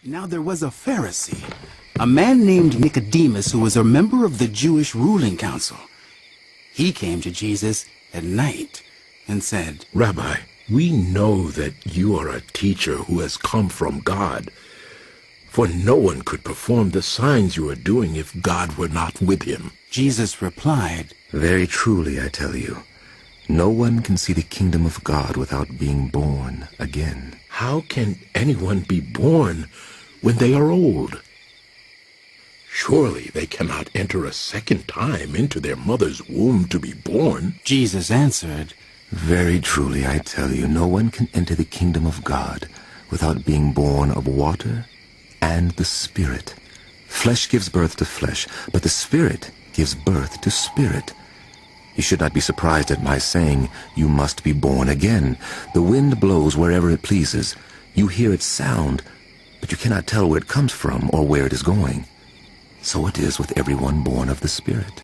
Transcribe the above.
Now there was a Pharisee, a man named Nicodemus, who was a member of the Jewish ruling council. He came to Jesus at night and said, Rabbi, we know that you are a teacher who has come from God, for no one could perform the signs you are doing if God were not with him. Jesus replied, Very truly, I tell you, no one can see the kingdom of God without being born again. How can anyone be born when they are old? Surely they cannot enter a second time into their mother's womb to be born. Jesus answered, Very truly, I tell you, no one can enter the kingdom of God without being born of water and the Spirit. Flesh gives birth to flesh, but the Spirit gives birth to spirit. You should not be surprised at my saying, you must be born again. The wind blows wherever it pleases. You hear its sound, but you cannot tell where it comes from or where it is going. So it is with everyone born of the Spirit.